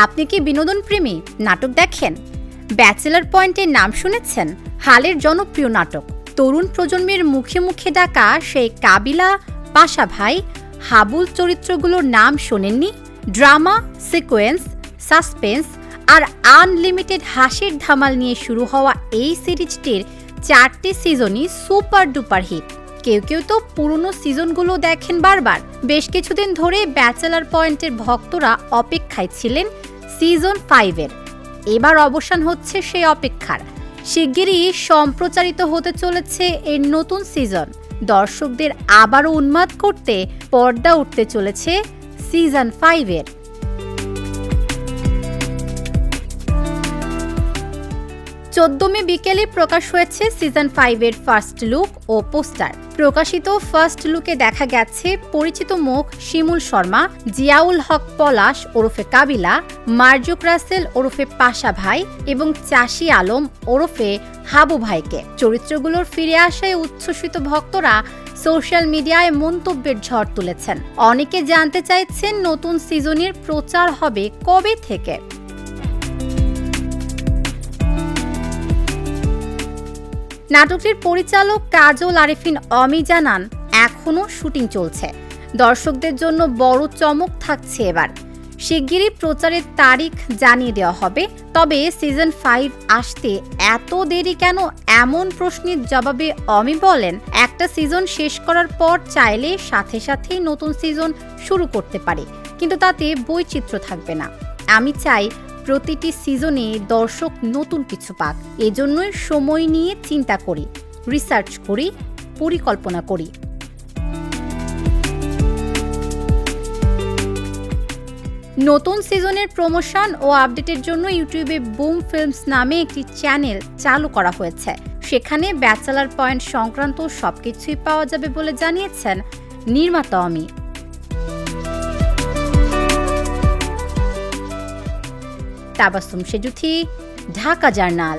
আপনি কি বিনোদন প্রেমী, নাটক দেখেন? ব্যাচেলার পয়েন্টের নাম শুনেছেন? হালের জনপ্রিয় নাটক। তরুণ প্রজন্মের মুখে মুখে ডাকা সেই কাবিলা, পাশা ভাই, হাবুল চরিত্রগুলোর নাম শোনেননি? ড্রামা, সিকোয়েন্স, সাসপেন্স আর আনলিমিটেড হাসির ধামাল নিয়ে শুরু হওয়া এই সিরিজটির 4টি সিজনই সুপার ডুপার হিট। কেউ কেউ তো পুরনো সিজনগুলো দেখেন বারবার। বেশ কিছুদিন ধরে ব্যাচেলার পয়েন্টের ভক্তরা অপেক্ষায় ছিলেন সিজন 5-এর। এবার অবসান হচ্ছে সেই অপেক্ষার। শিগগিরই সম্প্রচারিত হতে চলেছে এর নতুন সিজন। দর্শকদের আবারও উন্মাদ করতে পর্দা উঠতে চলেছে সিজন 5-এর। 14 মে বিকেলে প্রকাশ হয়েছে সিজন 5-এর ফার্স্ট লুক ও পোস্টার। প্রকাশিত ফার্স্ট লুকে দেখা গেছে পরিচিত মুখ শিমুল শর্মা, জিয়াউল হক পলাশ ওরফে কাবিলা, মার্জুক রাসেল ওরফে পাশা ভাই এবং চাষি আলম ওরফে হাবু ভাইকে। চরিত্রগুলোর ফিরে আসায় উচ্ছ্বসিত ভক্তরা সোশ্যাল মিডিয়ায় মন্তব্যের ঝড় তুলেছেন। অনেকে জানতে চাইছেন নতুন সিজনের প্রচার হবে কবে থেকে। নাটকটির পরিচালক কাজল আরেফিন অমি জানান, এখনও শুটিং চলছে। দর্শকদের জন্য বড় চমক থাকছে এবার। শিগগিরই প্রচারের তারিখ জানিয়ে দেওয়া হবে। তবে সিজন 5 আসতে এত দেরি কেন, এমন প্রশ্নের জবাবে অমি বলেন, একটা সিজন শেষ করার পর চাইলে সাথে সাথেই নতুন সিজন শুরু করতে পারে, কিন্তু তাতে বৈচিত্র্য থাকবে না। আমি চাই প্রতিটি সিজনে দর্শক নতুন কিছু পাক। এজন্যই সময় নিয়ে চিন্তা করি, রিসার্চ করি, পরিকল্পনা করি। নতুন সিজনের প্রমোশন ও আপডেটের জন্য ইউটিউবে বুম ফিল্মস নামে একটি চ্যানেল চালু করা হয়েছে। সেখানে ব্যাচেলার পয়েন্ট সংক্রান্ত সবকিছুই পাওয়া যাবে বলে জানিয়েছেন নির্মাতা অমি। তাবাসসুম সেজুথি, ঢাকা জার্নাল।